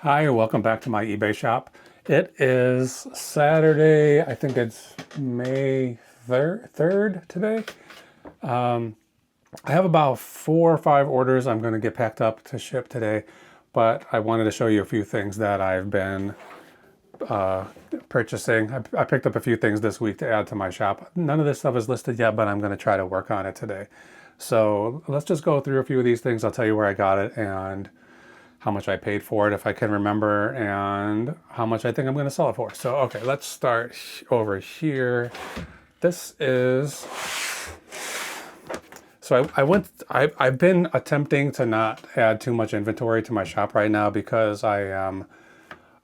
Hi, and welcome back to my eBay shop. It is Saturday, I think it's May 3rd today. I have about 4 or 5 orders I'm going to get packed up to ship today, but I wanted to show you a few things that I've been purchasing. I picked up a few things this week to add to my shop. None of this stuff is listed yet, but I'm going to try to work on it today. So let's just go through a few of these things. I'll tell you where I got it and how much I paid for it if I can remember, and how much I think I'm going to sell it for. So, okay, let's start over here. This is, so I've been attempting to not add too much inventory to my shop right now because I'm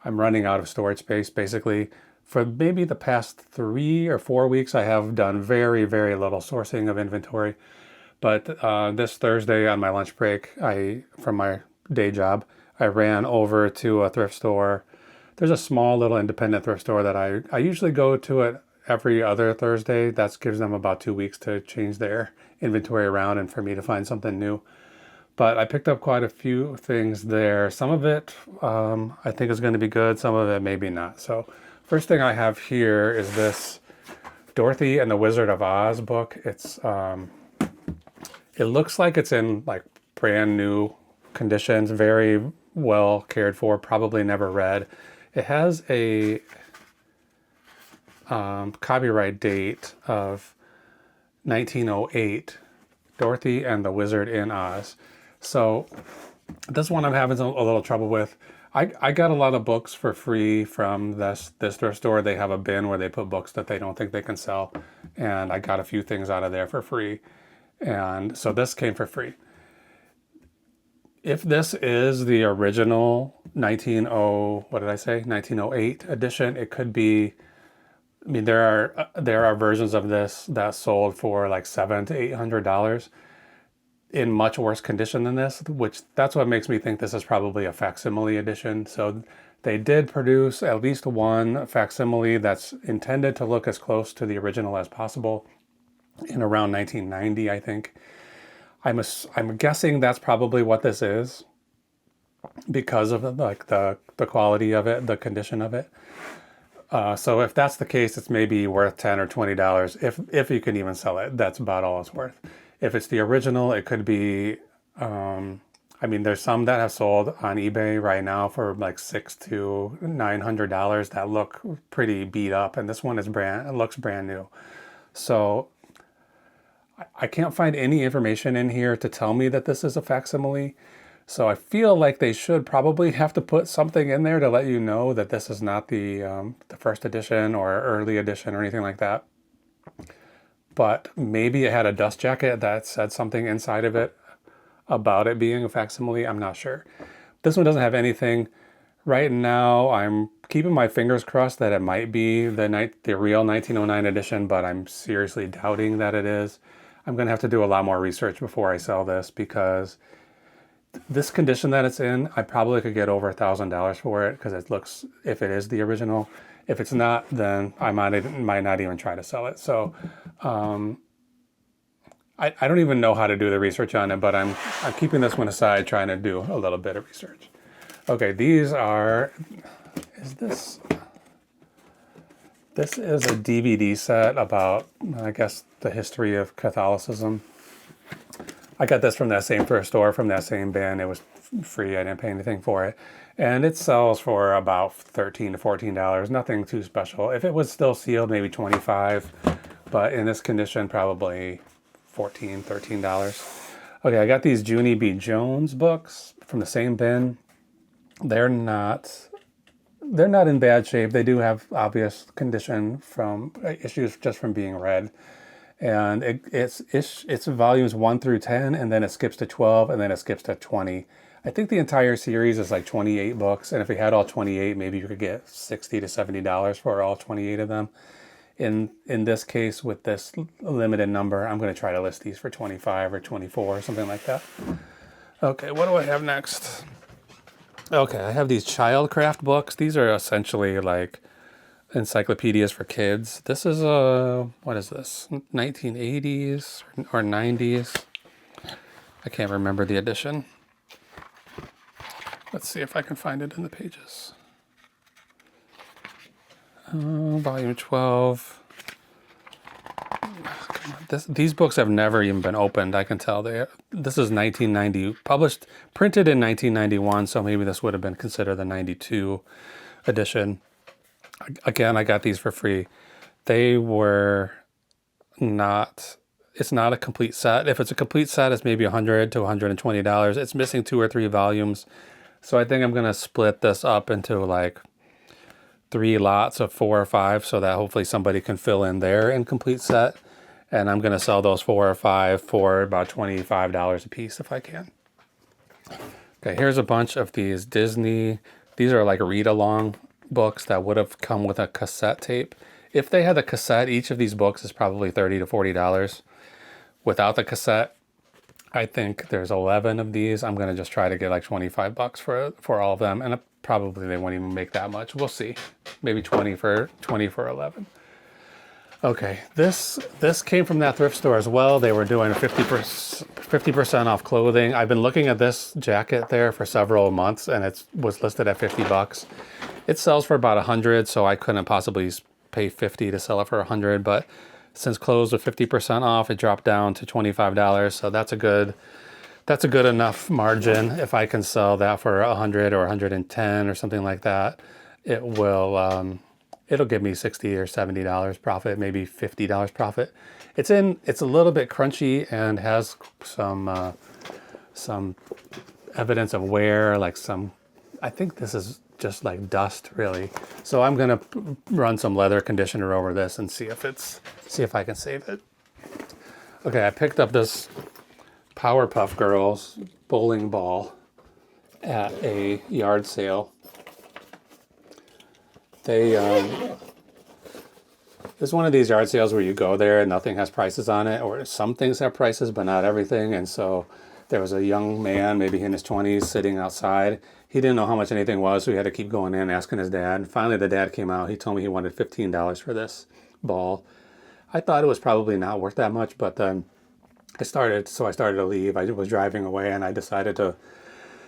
running out of storage space. Basically, for maybe the past 3 or 4 weeks, I have done very, very little sourcing of inventory. But this Thursday on my lunch break, from my day job, I ran over to a thrift store. There's a small little independent thrift store that I usually go to it every other Thursday. That gives them about 2 weeks to change their inventory around and for me to find something new. But I picked up quite a few things there. Some of it I think is going to be good. Some of it maybe not. So first thing I have here is this Dorothy and the Wizard of Oz book. It looks like it's in like brand new conditions, very well cared for, probably never read. It has a copyright date of 1908, Dorothy and the Wizard in Oz. So this one I'm having a little trouble with. I got a lot of books for free from this thrift store. They have a bin where they put books that they don't think they can sell. And I got a few things out of there for free. And so this came for free. If this is the original 1908 edition, it could be, I mean, there are versions of this that sold for like $700 to $800 in much worse condition than this, which that's what makes me think this is probably a facsimile edition. So they did produce at least one facsimile that's intended to look as close to the original as possible in around 1990, I think. I'm guessing that's probably what this is because of the quality of it, the condition of it. So if that's the case, it's maybe worth $10 or $20 if you can even sell it. That's about all it's worth. If it's the original, it could be. I mean, there's some that have sold on eBay right now for like $600 to $900 that look pretty beat up, and this one looks brand new. So I can't find any information in here to tell me that this is a facsimile. So I feel like they should probably have to put something in there to let you know that this is not the first edition or early edition or anything like that. But maybe it had a dust jacket that said something inside of it about it being a facsimile. I'm not sure. This one doesn't have anything. Right now, I'm keeping my fingers crossed that it might be the real 1909 edition, but I'm seriously doubting that it is. I'm going to have to do a lot more research before I sell this because this condition that it's in, I probably could get over $1,000 for it because it looks, if it is the original. If it's not, then I might not even try to sell it. So I don't even know how to do the research on it, but I'm keeping this one aside, trying to do a little bit of research. Okay, this is a DVD set about, I guess, the history of Catholicism. I got this from that same thrift store, from that same bin. It was free. I didn't pay anything for it. And it sells for about $13 to $14. Nothing too special. If it was still sealed, maybe $25. But in this condition, probably $14, $13. Okay, I got these Junie B Jones books from the same bin. They're not in bad shape. They do have obvious condition from issues just from being read. And it's volumes 1 through 10, and then it skips to 12, and then it skips to 20. I think the entire series is like 28 books, and if we had all 28, maybe you could get $60 to $70 for all 28 of them. In this case, with this limited number, I'm going to try to list these for 25 or 24, something like that. Okay, what do I have next? Okay, I have these childcraft books. These are essentially like encyclopedias for kids. This is what is this? 1980s or 90s? I can't remember the edition. Let's see if I can find it in the pages. Volume 12. These books have never even been opened. I can tell this is 1990, printed in 1991. So maybe this would have been considered the 92 edition. Again, I got these for free. They were not, it's not a complete set. If it's a complete set, it's maybe $100 to $120. It's missing 2 or 3 volumes. So I think I'm going to split this up into like 3 lots of 4 or 5 so that hopefully somebody can fill in their incomplete set. And I'm going to sell those 4 or 5 for about $25 a piece if I can. Okay, here's a bunch of these Disney. These are like read-along books that would have come with a cassette tape. If they had the cassette, each of these books is probably $30 to $40. Without the cassette, I think there's 11 of these. I'm going to just try to get like $25 for all of them. And probably they won't even make that much. We'll see. Maybe 20 for 11. Okay, this came from that thrift store as well. They were doing a 50% off clothing. I've been looking at this jacket there for several months, and it was listed at $50. It sells for about $100, so I couldn't possibly pay $50 to sell it for $100. But since closed with 50% off, it dropped down to $25. So that's a good enough margin. If I can sell that for $100 or $110 or something like that, it will. It'll give me $60 or $70 profit, maybe $50 profit. It's a little bit crunchy and has some evidence of wear, like I think this is just like dust really. So I'm gonna run some leather conditioner over this and see if I can save it. Okay, I picked up this Powerpuff Girls bowling ball at a yard sale. There's one of these yard sales where you go there and nothing has prices on it, or some things have prices, but not everything. And so there was a young man, maybe in his 20s, sitting outside. He didn't know how much anything was, so he had to keep going in, asking his dad. And finally, the dad came out. He told me he wanted $15 for this ball. I thought it was probably not worth that much, but then I started to leave. I was driving away, and I decided to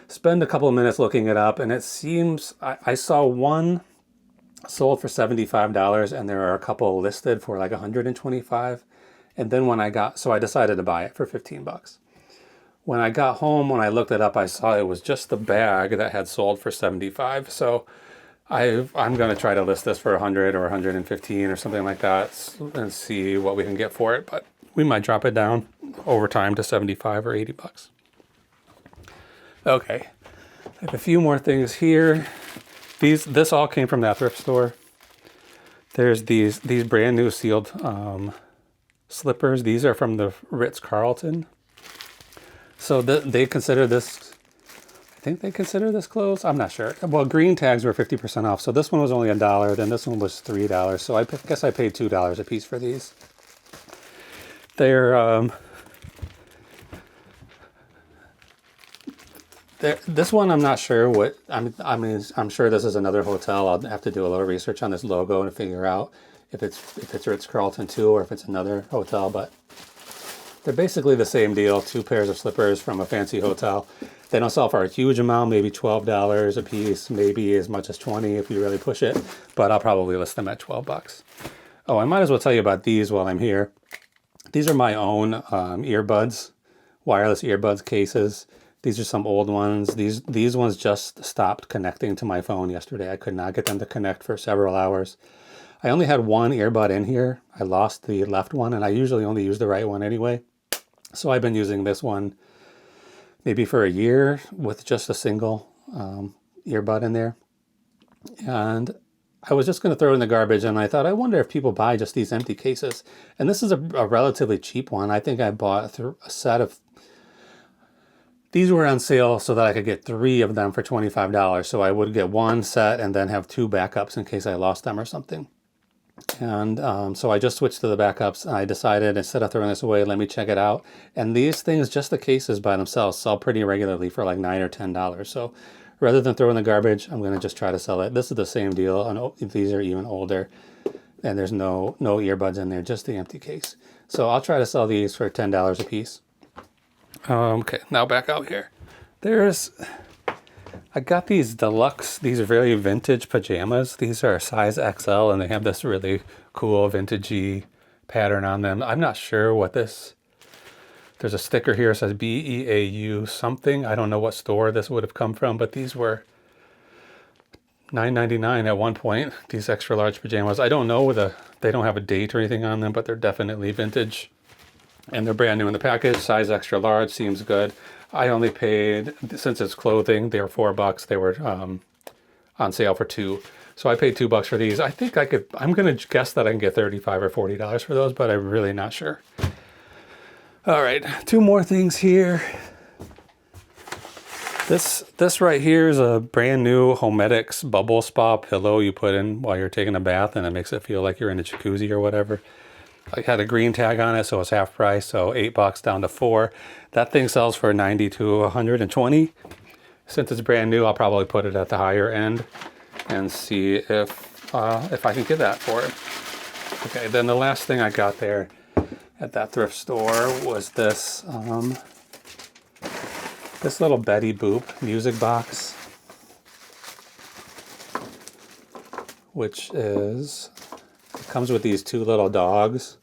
spend a couple of minutes looking it up. And it seems I saw one sold for $75, and there are a couple listed for like $125. And then I decided to buy it for $15. When I got home, when I looked it up, I saw it was just the bag that had sold for $75. So I'm going to try to list this for $100 or $115 or something like that and see what we can get for it. But we might drop it down over time to $75 or $80. Okay, I have a few more things here. This all came from that thrift store. There's these brand new sealed slippers. These are from the Ritz-Carlton. So they consider this, I think they consider this clothes. I'm not sure. Well, green tags were 50% off. So this one was only $1. Then this one was $3. So I guess I paid $2 a piece for these. This one, I'm not sure what, I'm sure this is another hotel. I'll have to do a little research on this logo and figure out if it's Ritz-Carlton too, or if it's another hotel, but they're basically the same deal. 2 pairs of slippers from a fancy hotel. They don't sell for a huge amount, maybe $12 a piece, maybe as much as $20 if you really push it, but I'll probably list them at $12. Oh, I might as well tell you about these while I'm here. These are my own earbuds, wireless earbuds cases. These are some old ones. These ones just stopped connecting to my phone yesterday. I could not get them to connect for several hours. I only had one earbud in here. I lost the left one, and I usually only use the right one anyway. So I've been using this one maybe for a year with just a single earbud in there. And I was just going to throw it in the garbage, and I thought, I wonder if people buy just these empty cases. And this is a relatively cheap one. I think I bought a set of, these were on sale so that I could get 3 of them for $25. So I would get one set and then have 2 backups in case I lost them or something. And so I just switched to the backups, and I decided, instead of throwing this away, let me check it out. And these things, just the cases by themselves, sell pretty regularly for like $9 or $10. So rather than throw in the garbage, I'm going to just try to sell it. This is the same deal, and these are even older, and there's no earbuds in there, just the empty case. So I'll try to sell these for $10 a piece. Okay, now back out here. There's I got these deluxe, these are very vintage pajamas. These are size XL and they have this really cool vintagey pattern on them. I'm not sure what this, there's a sticker here that says BEAU something. I don't know what store this would have come from, but these were $9.99 at one point, these extra large pajamas. I don't know they don't have a date or anything on them, but they're definitely vintage. And they're brand new in the package. Size extra large seems good. I only paid, since it's clothing, they were $4. They were on sale for $2. So I paid $2 for these. I think I'm going to guess that I can get $35 or $40 for those, but I'm really not sure. All right, 2 more things here. This right here is a brand new Homedics bubble spa pillow you put in while you're taking a bath, and it makes it feel like you're in a jacuzzi or whatever. I had a green tag on it, so it's half price, so $8 down to $4. That thing sells for $90 to $120. Since it's brand new, I'll probably put it at the higher end and see if I can get that for it. Okay, then the last thing I got there at that thrift store was this this little Betty Boop music box, which is, it comes with these 2 little dogs,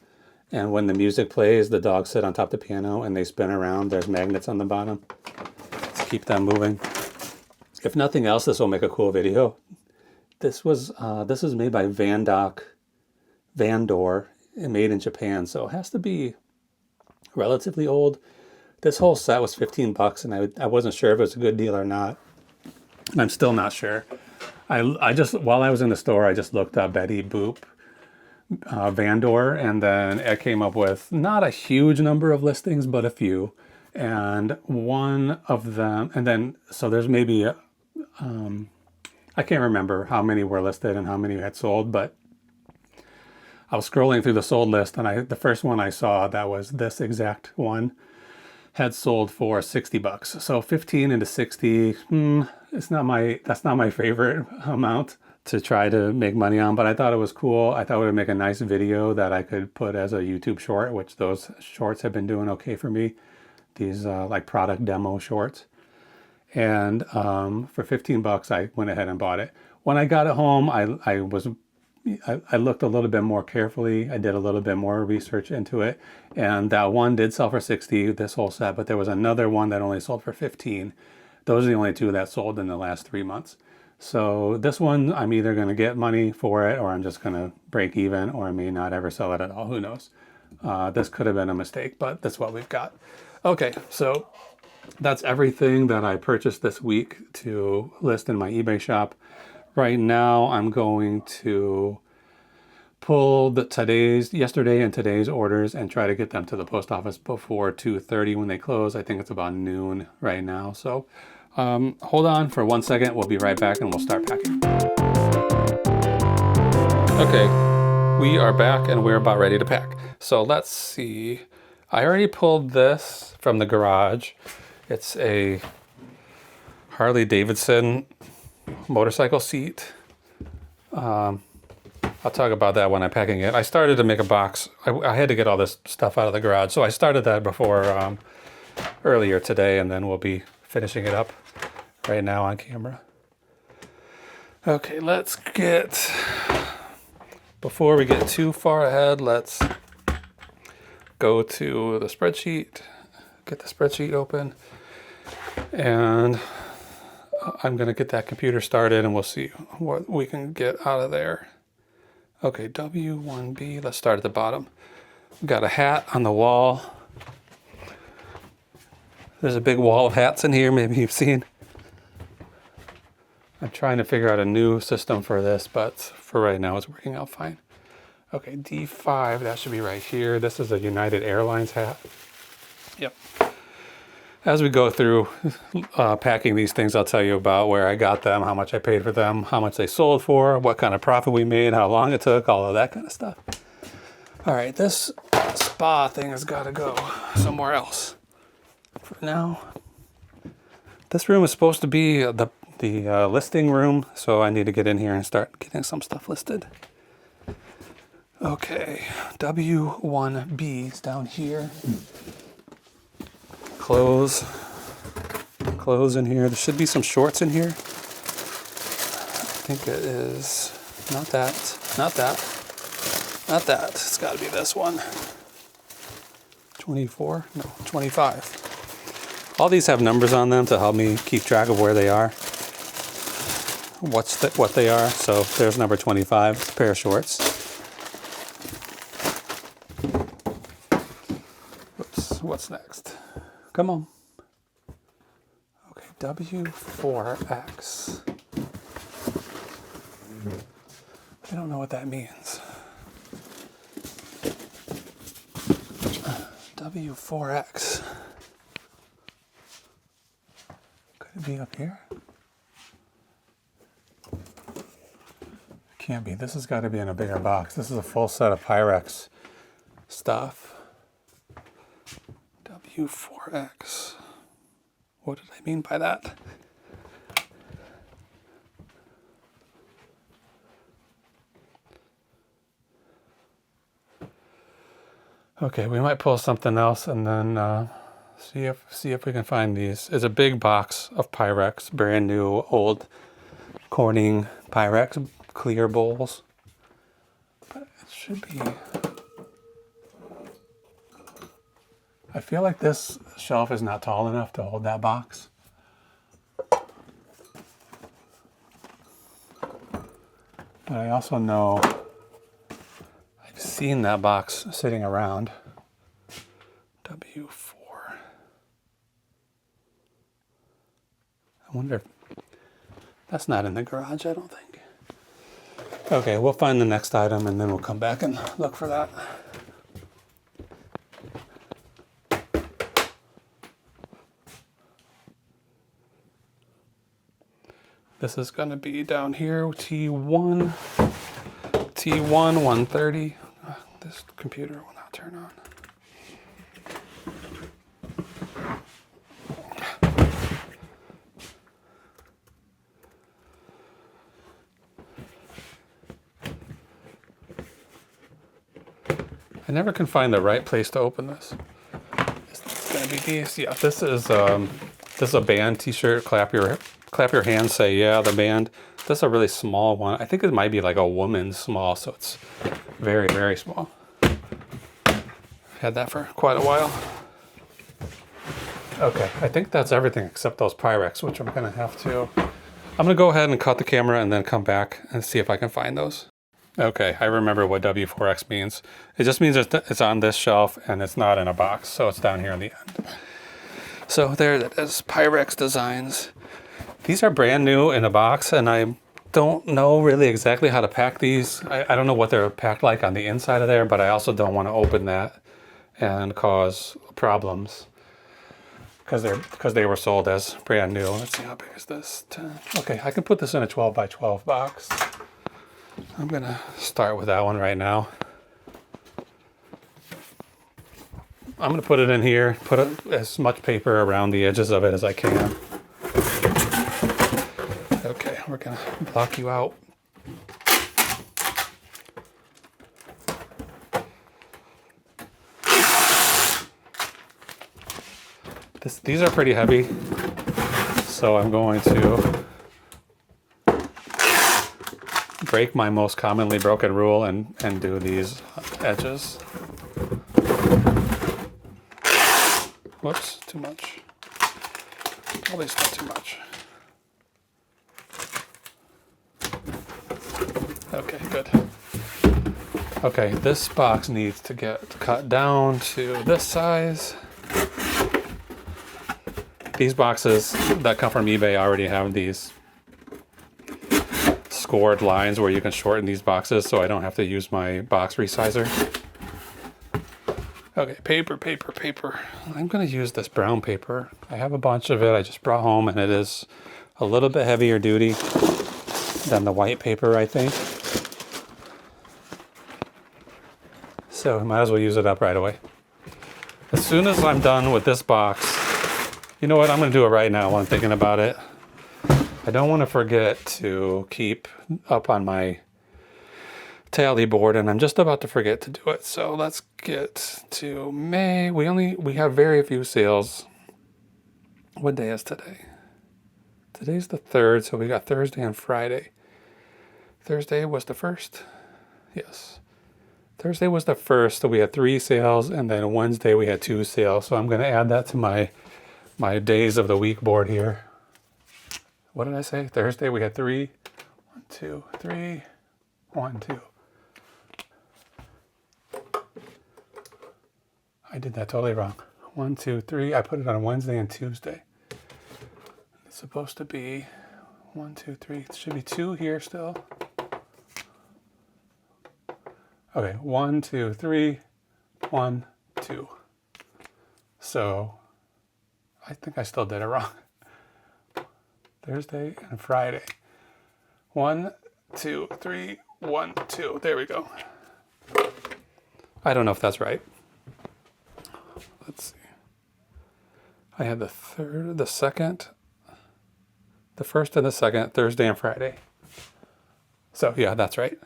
and when the music plays, the dogs sit on top of the piano and they spin around. There's magnets on the bottom to keep them moving. If nothing else, this will make a cool video. This was made by Vandor, made in Japan, so it has to be relatively old. This whole set was $15, and I wasn't sure if it was a good deal or not. I'm still not sure. I just, while I was in the store, I just looked up Betty Boop Vandor, and then it came up with not a huge number of listings, but a few. And one of them, and then, so there's maybe, I can't remember how many were listed and how many had sold, but I was scrolling through the sold list, and the first one I saw that was this exact one had sold for $60. So 15 into 60, that's not my favorite amount to try to make money on, but I thought it was cool. I thought it would make a nice video that I could put as a YouTube short, which those shorts have been doing okay for me. These like product demo shorts. And for $15, I went ahead and bought it. When I got it home, I looked a little bit more carefully. I did a little bit more research into it, and that one did sell for $60, this whole set, but there was another one that only sold for $15. Those are the only 2 that sold in the last 3 months. So this one, I'm either going to get money for it, or I'm just going to break even, or I may not ever sell it at all. Who knows? This could have been a mistake, but that's what we've got. Okay, so that's everything that I purchased this week to list in my eBay shop. Right now, I'm going to pull yesterday and today's orders and try to get them to the post office before 2:30 when they close. I think it's about noon right now. So hold on for 1 second. We'll be right back and we'll start packing. Okay, we are back and we're about ready to pack. So let's see. I already pulled this from the garage. It's a Harley-Davidson motorcycle seat. I'll talk about that when I'm packing it. I started to make a box. I had to get all this stuff out of the garage, so I started that before earlier today, and then we'll be finishing it up right now on camera. Okay, before we get too far ahead, let's go to the spreadsheet, get the spreadsheet open, and I'm going to get that computer started and we'll see what we can get out of there. Okay, W1B, let's start at the bottom. We've got a hat on the wall. There's a big wall of hats in here, maybe you've seen. I'm trying to figure out a new system for this, but for right now it's working out fine. Okay, D5, that should be right here. This is a United Airlines hat. Yep. As we go through packing these things, I'll tell you about where I got them, how much I paid for them, how much they sold for, what kind of profit we made, how long it took, all of that kind of stuff. All right, this spa thing has got to go somewhere else. For now, this room is supposed to be the listing room, so I need to get in here and start getting some stuff listed. Okay, W1B is down here. Close clothes in here. There should be some shorts in here. I think it is not that, not that, not that. It's got to be this one. 24? No, 25. All these have numbers on them to help me keep track of where they are. What they are. So there's number 25. It's a pair of shorts. Oops, what's next? Come on. Okay, W4X. I don't know what that means. W4X. Could it be up here? It can't be. This has got to be in a bigger box. This is a full set of Pyrex stuff. W4X. What did I mean by that? Okay, we might pull something else and then see if we can find these. It's a big box of Pyrex, brand new, old Corning Pyrex clear bowls. But it should be. I feel like this shelf is not tall enough to hold that box. But I also know I've seen that box sitting around. W4. I wonder if that's not in the garage, I don't think. Okay, we'll find the next item and then we'll come back and look for that. This is going to be down here, T1 130. This computer will not turn on. I never can find the right place to open this. It's going to be these. Yeah, this is a band T-shirt. Clap your hands, say yeah, the band. This is a really small one. I think it might be like a woman's small, so it's very, very small. Had that for quite a while. Okay, I think that's everything except those Pyrex, which I'm gonna go ahead and cut the camera and then come back and see if I can find those. Okay, I remember what W4X means. It just means it's on this shelf and it's not in a box, so it's down here on the end. So there it is, Pyrex Designs. These are brand new in a box, and I don't know really exactly how to pack these. I don't know what they're packed like on the inside of there, but I also don't want to open that and cause problems because they were sold as brand new. Let's see, how big is this? 10. Okay, I can put this in a 12 by 12 box. I'm gonna start with that one right now. I'm gonna put it in here, put as much paper around the edges of it as I can. Okay, we're gonna block you out. These are pretty heavy, so I'm going to break my most commonly broken rule and do these edges. Whoops, too much. At least not too much. Okay, good. Okay, this box needs to get cut down to this size. These boxes that come from eBay already have these scored lines where you can shorten these boxes, so I don't have to use my box resizer. Okay, paper. I'm gonna use this brown paper. I have a bunch of it I just brought home, and it is a little bit heavier duty than the white paper, I think. So I might as well use it up right away. As soon as I'm done with this box, you know what, I'm gonna do it right now while I'm thinking about it. I don't want to forget to keep up on my tally board, and I'm just about to forget to do it. So let's get to May. We have very few sales. What day is today? Today's the 3rd, so we got Thursday and Friday. Thursday was the 1st? Yes. Thursday was the 1st, so we had 3 sales, and then Wednesday we had 2 sales. So I'm going to add that to my days of the week board here. What did I say? Thursday we had 3. 1, 2, 3. 1, 2. I did that totally wrong. 1, 2, 3. I put it on Wednesday and Tuesday. It's supposed to be 1, 2, 3. It should be 2 here still. Okay, 1, 2, 3, 1, 2. So I think I still did it wrong. Thursday and Friday. 1, 2, 3, 1, 2. There we go. I don't know if that's right. Let's see. I had the 3rd, the 2nd, the 1st and the 2nd, Thursday and Friday. So yeah, that's right.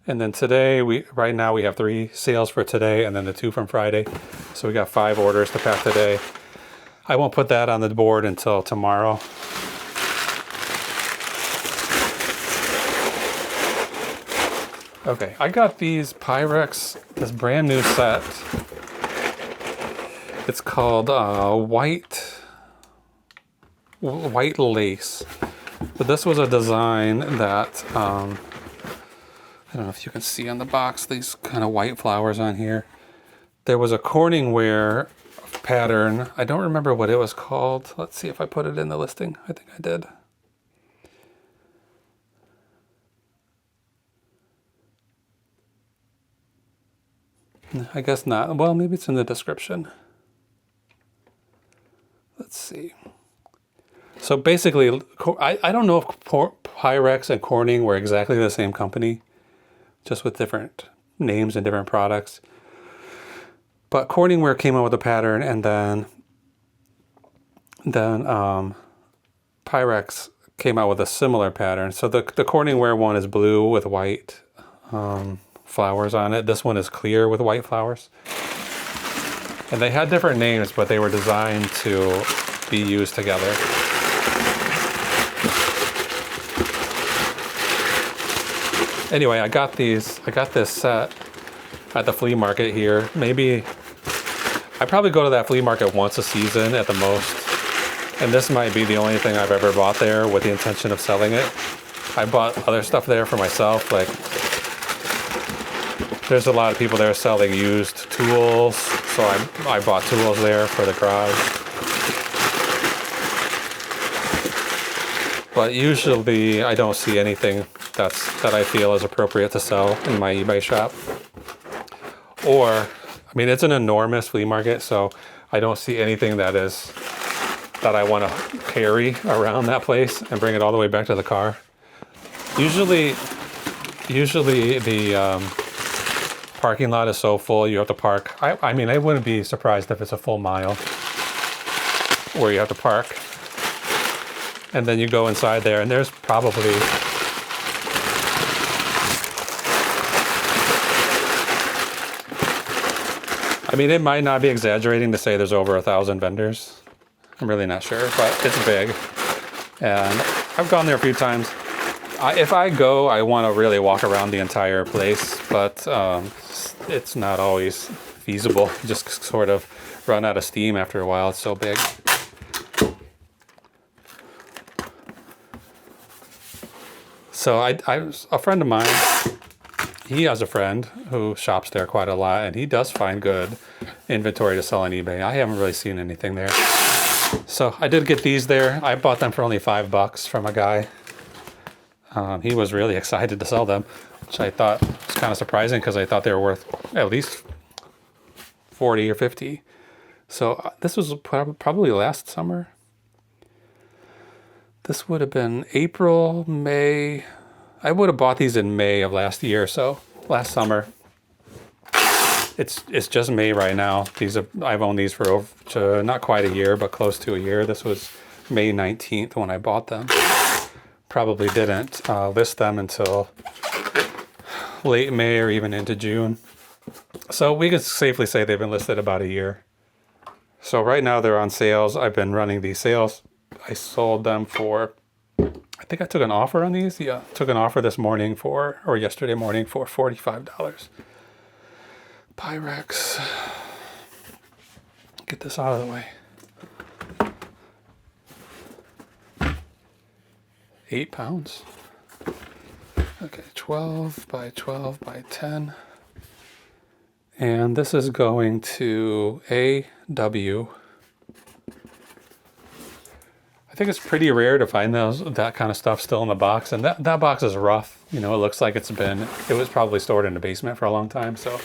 And then today, right now we have 3 sales for today and then the 2 from Friday. So we got 5 orders to pack today. I won't put that on the board until tomorrow. Okay, I got these Pyrex, this brand new set. It's called white lace. But this was a design that, I don't know if you can see on the box, these kind of white flowers on here. There was a Corningware pattern. I don't remember what it was called. Let's see if I put it in the listing. I think I did. I guess not. Well, maybe it's in the description. Let's see. So basically, I don't know if Pyrex and Corning were exactly the same company, just with different names and different products. But Corningware came out with a pattern, and then Pyrex came out with a similar pattern. So the Corningware one is blue with white flowers on it. This one is clear with white flowers. And they had different names, but they were designed to be used together. Anyway, I got this set at the flea market here. Maybe I probably go to that flea market once a season at the most. And this might be the only thing I've ever bought there with the intention of selling it. I bought other stuff there for myself. Like, there's a lot of people there selling used tools. So I bought tools there for the garage. But usually I don't see anything that I feel is appropriate to sell in my eBay shop. Or, I mean, it's an enormous flea market, so I don't see anything that I want to carry around that place and bring it all the way back to the car. Usually the parking lot is so full you have to park. I mean, I wouldn't be surprised if it's a full mile where you have to park. And then you go inside there, and there's probably I mean, it might not be exaggerating to say there's over 1,000 vendors. I'm really not sure, but it's big. And I've gone there a few times. If I go, I want to really walk around the entire place, but it's not always feasible. You just sort of run out of steam after a while. It's so big. So a friend of mine, he has a friend who shops there quite a lot, and he does find good inventory to sell on eBay. I haven't really seen anything there. So I did get these there. I bought them for only $5 from a guy. He was really excited to sell them, which I thought was kind of surprising because I thought they were worth at least 40 or 50. So this was probably last summer. This would have been April, May. I would have bought these in May of last year, so last summer. It's just May right now. I've owned these for not quite a year, but close to a year. This was May 19th when I bought them. Probably didn't list them until late May or even into June. So we can safely say they've been listed about a year. So right now they're on sales. I've been running these sales I sold them for, I think I took an offer on these. Yeah, took an offer this morning for, or yesterday morning for $45. Pyrex. Get this out of the way. 8 pounds. Okay, 12 by 12 by 10. And this is going to AW. I think it's pretty rare to find that kind of stuff still in the box. And that box is rough. You know, it looks like it was probably stored in the basement for a long time. So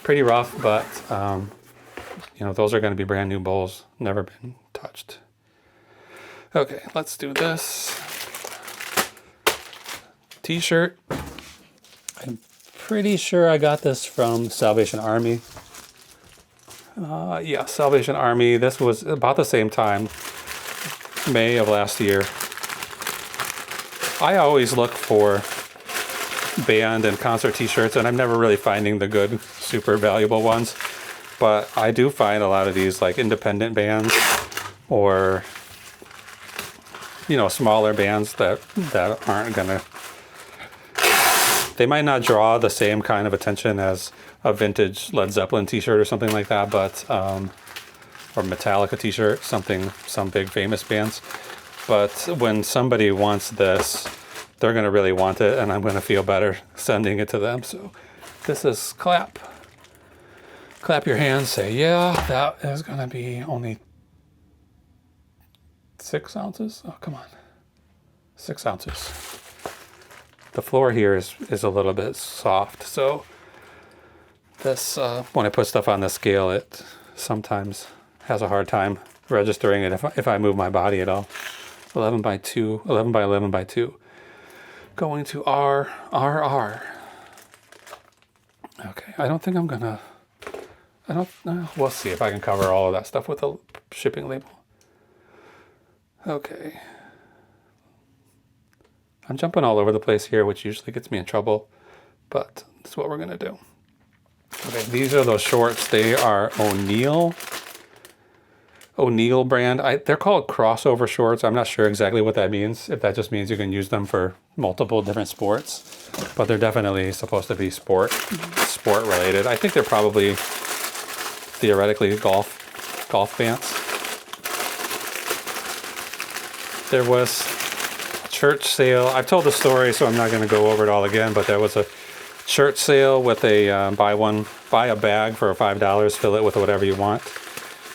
pretty rough, but you know, those are going to be brand new bowls. Never been touched. Okay, let's do this. T-shirt. I'm pretty sure I got this from Salvation Army. Yeah, Salvation Army. This was about the same time, May of last year. I always look for band and concert t-shirts, and I'm never really finding the good, super valuable ones. But I do find a lot of these like independent bands or, you know, smaller bands that aren't gonna, they might not draw the same kind of attention as a vintage Led Zeppelin t-shirt or something like that, but or Metallica t-shirt, some big famous bands. But when somebody wants this, they're gonna really want it, and I'm gonna feel better sending it to them. So this is clap. Clap your hands, say, yeah, that is gonna be only 6 ounces. Oh, come on. 6 ounces. The floor here is a little bit soft, so this when I put stuff on the scale, it sometimes has a hard time registering it if I move my body at all. 11 by 2, 11 by 11 by 2. Going to RRR. Okay, I don't think I'm gonna, we'll see if I can cover all of that stuff with a shipping label. Okay. I'm jumping all over the place here, which usually gets me in trouble, but that's what we're gonna do. Okay, these are those shorts. They are O'Neill brand. They're called crossover shorts. I'm not sure exactly what that means. If that just means you can use them for multiple different sports, but they're definitely supposed to be sport related. I think they're probably theoretically golf pants. There was a church sale. I've told the story, so I'm not going to go over it all again, but there was a church sale with a buy a bag for $5, fill it with whatever you want.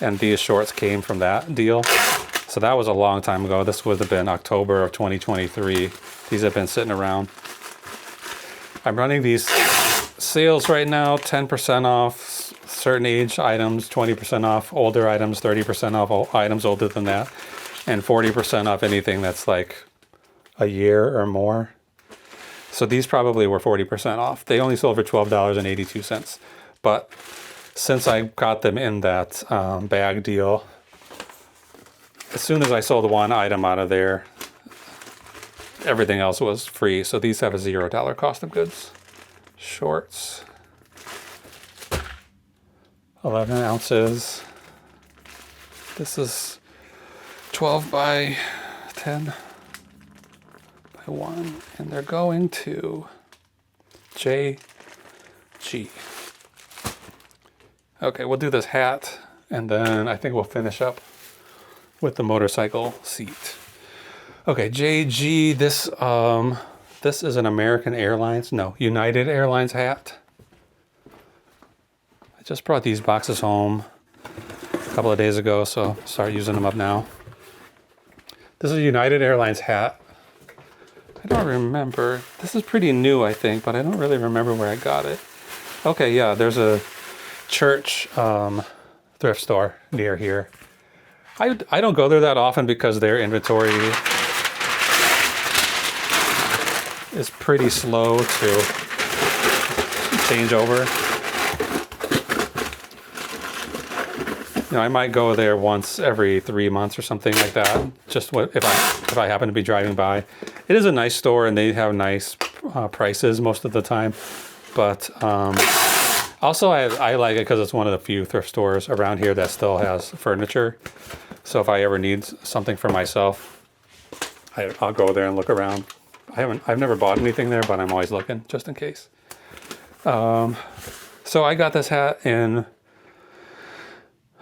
And these shorts came from that deal. So that was a long time ago. This would have been October of 2023. These have been sitting around. I'm running these sales right now, 10% off certain age items, 20% off older items, 30% off items older than that, and 40% off anything that's like a year or more. So these probably were 40% off. They only sold for $12.82. But since I got them in that bag deal, as soon as I sold one item out of there, everything else was free. So these have a $0 cost of goods. Shorts, 11 ounces. This is 12 by 10 by 1, and they're going to JG. Okay, we'll do this hat, and then I think we'll finish up with the motorcycle seat. Okay, JG, this is an American Airlines, no, United Airlines hat. I just brought these boxes home a couple of days ago, so I'll start using them up now. This is a United Airlines hat. I don't remember. This is pretty new, I think, but I don't really remember where I got it. Okay, yeah, there's a church thrift store near here. I don't go there that often because their inventory is pretty slow to change over. You know, I might go there once every 3 months or something like that, just if I happen to be driving by. It is a nice store, and they have nice prices most of the time. But also, I like it because it's one of the few thrift stores around here that still has furniture. So if I ever need something for myself, I'll go there and look around. I've never bought anything there, but I'm always looking just in case. So I got this hat in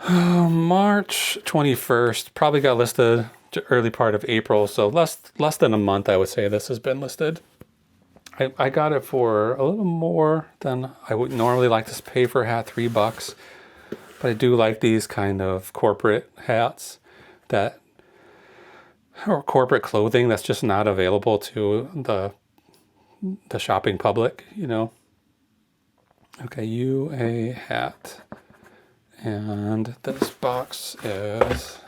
March 21st, probably got listed early part of April. So less than a month, I would say this has been listed. I got it for a little more than I would normally like to pay for a hat, $3. But I do like these kind of corporate hats or corporate clothing that's just not available to the shopping public, you know. Okay, UA hat. And this box is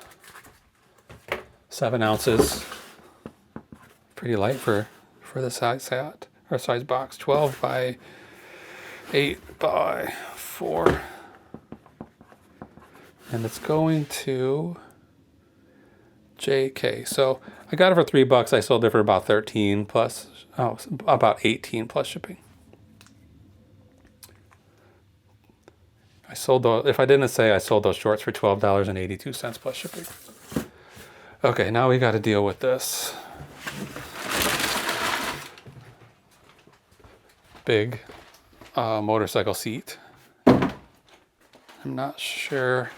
7 ounces. Pretty light for the size hat, or size box. 12 by 8 by 4. And it's going to JK. So I got it for $3. I sold it for about 13 plus, about 18 plus shipping. I sold those, if I didn't say, I sold those shorts for $12.82 plus shipping. Okay, now we got to deal with this big motorcycle seat. I'm not sure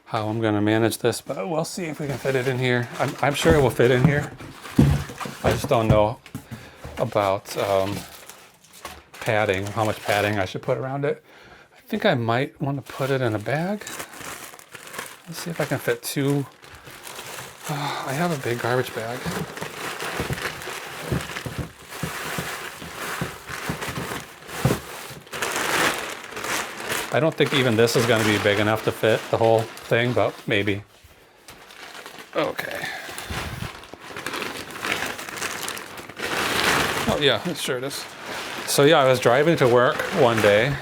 how I'm going to manage this, but we'll see if we can fit it in here. I'm sure it will fit in here. I just don't know about padding, how much padding I should put around it. I think I might want to put it in a bag. Let's see if I can fit 2. I have a big garbage bag. I don't think even this is going to be big enough to fit the whole thing, but maybe. Okay. Oh yeah, it sure is. So yeah, I was driving to work one day.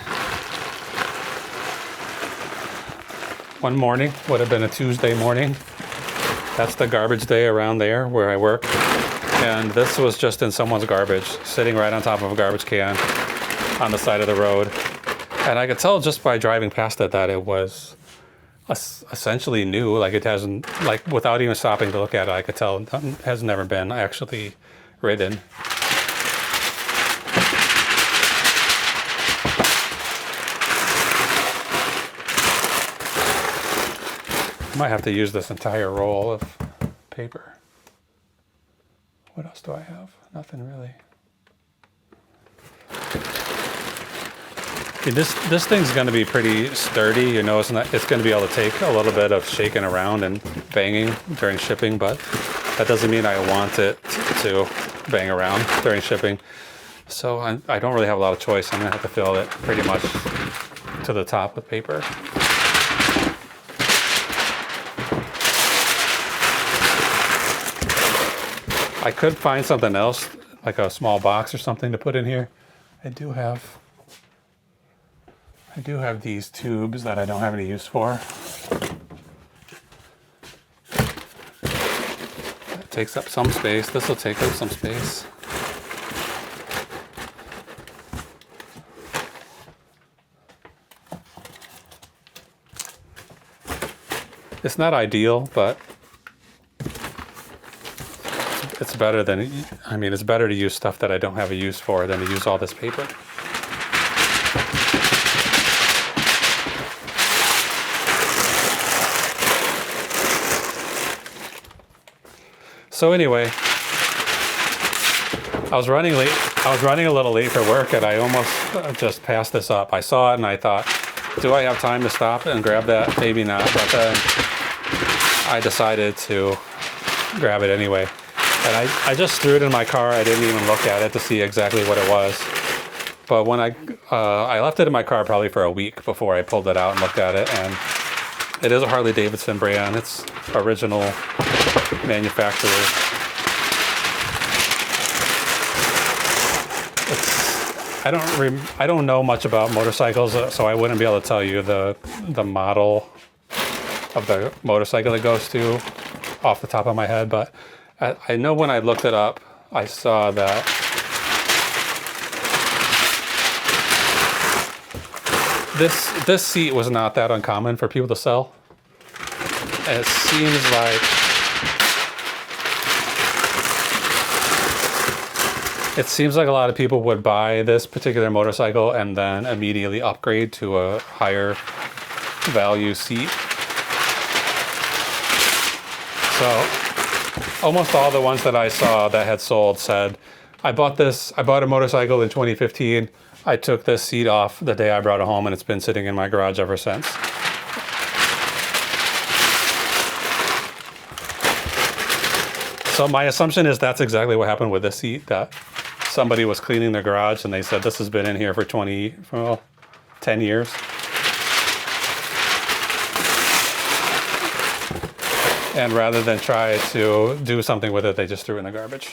One morning, would have been a Tuesday morning. That's the garbage day around there where I work. And this was just in someone's garbage, sitting right on top of a garbage can on the side of the road. And I could tell just by driving past it that it was essentially new. Like it hasn't, like without even stopping to look at it, I could tell it has never been actually ridden. I might have to use this entire roll of paper. What else do I have? Nothing really. Okay, this thing's going to be pretty sturdy. You know, it's going to be able to take a little bit of shaking around and banging during shipping, but that doesn't mean I want it to bang around during shipping. So I don't really have a lot of choice. I'm going to have to fill it pretty much to the top with paper. I could find something else, like a small box or something to put in here. I do have these tubes that I don't have any use for. That takes up some space. This will take up some space. It's not ideal, but it's better than, I mean, it's better to use stuff that I don't have a use for than to use all this paper. So anyway, I was running late. I was running a little late for work, and I almost just passed this up. I saw it, and I thought, do I have time to stop and grab that? Maybe not, but then I decided to grab it anyway. And I just threw it in my car. I didn't even look at it to see exactly what it was. But when I left it in my car probably for a week before I pulled it out and looked at it, and it is a Harley-Davidson brand. It's original manufacturer. I don't know much about motorcycles, so I wouldn't be able to tell you the model of the motorcycle it goes to off the top of my head, but I know when I looked it up, I saw that this seat was not that uncommon for people to sell. It seems like a lot of people would buy this particular motorcycle and then immediately upgrade to a higher value seat. So almost all the ones that I saw that had sold said, I bought a motorcycle in 2015. I took this seat off the day I brought it home and it's been sitting in my garage ever since. So my assumption is that's exactly what happened with this seat, that somebody was cleaning their garage and they said this has been in here for 10 years. And rather than try to do something with it, they just threw it in the garbage.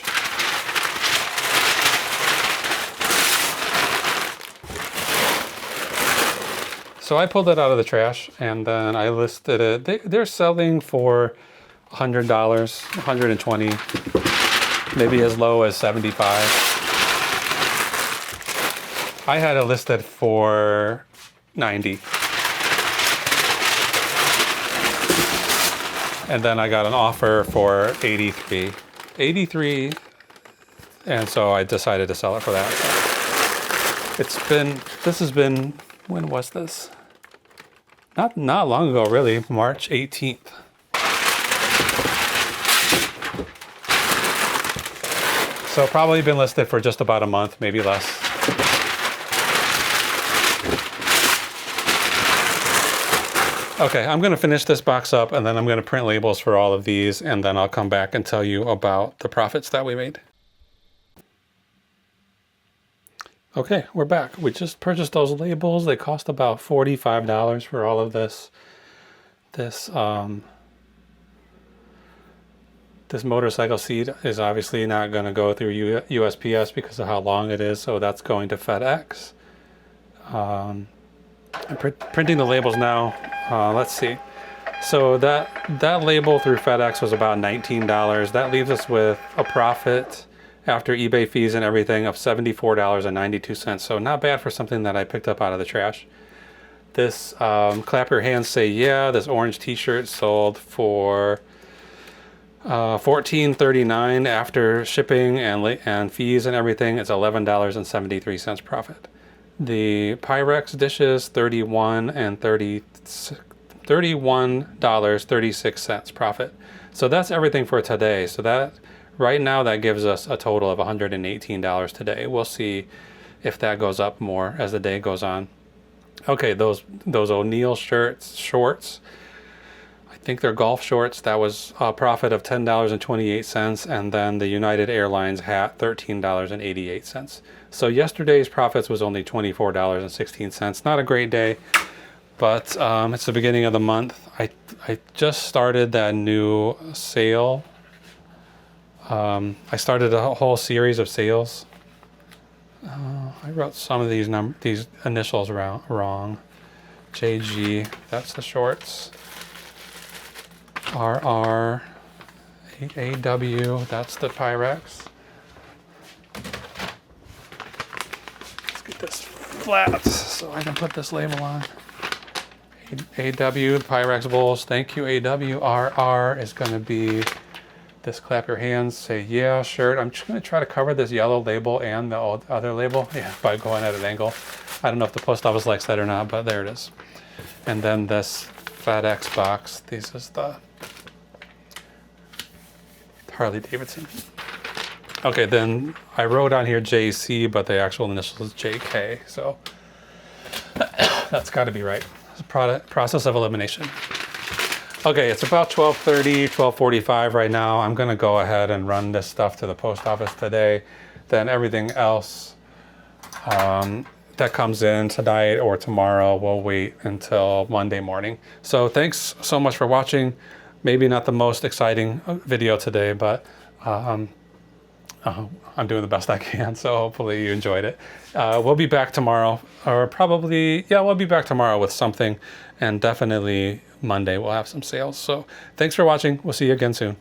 So I pulled it out of the trash and then I listed it. They're selling for $100, $120, maybe as low as $75. I had it listed for $90. And then I got an offer for $83, and so I decided to sell it for that. When was this? Not long ago, really, March 18th. So probably been listed for just about a month, maybe less. Okay, I'm gonna finish this box up and then I'm gonna print labels for all of these and then I'll come back and tell you about the profits that we made. Okay, we're back. We just purchased those labels. They cost about $45 for all of this. This motorcycle seat is obviously not going to go through USPS because of how long it is, so that's going to FedEx. I'm printing the labels now. Let's see. So that label through FedEx was about $19. That leaves us with a profit after eBay fees and everything of $74.92. So not bad for something that I picked up out of the trash. This Clap Your Hands Say Yeah, this orange t-shirt sold for $14.39 after shipping and fees and everything. It's $11.73 profit. The Pyrex dishes, $31.36 profit. So that's everything for today. So that right now that gives us a total of $118 today. We'll see if that goes up more as the day goes on. Okay, those O'Neill shorts, I think they're golf shorts. That was a profit of $10.28, and then the United Airlines hat, $13.88. So yesterday's profits was only $24.16. Not a great day, but it's the beginning of the month. I just started that new sale. I started a whole series of sales. I wrote some of these initials wrong. JG, that's the shorts. RR, AW, that's the Pyrex. Let's get this flat so I can put this label on. AW, the Pyrex bowls. Thank you, AW. RR is going to be this Clap Your Hands Say Yeah shirt. I'm just going to try to cover this yellow label and the other label, by going at an angle. I don't know if the post office likes that or not, but there it is. And then this FedEx box. This is the Harley-Davidson. Okay, then I wrote on here JC, but the actual initial is JK, so that's got to be right. It's a process of elimination. Okay, it's about 12:30, 12:45 right now. I'm gonna go ahead and run this stuff to the post office today. Then everything else that comes in tonight or tomorrow, we'll wait until Monday morning. So thanks so much for watching. Maybe not the most exciting video today, but I'm doing the best I can, so hopefully you enjoyed it. We'll be back tomorrow, or probably, we'll be back tomorrow with something, and definitely Monday we'll have some sales. So thanks for watching. We'll see you again soon.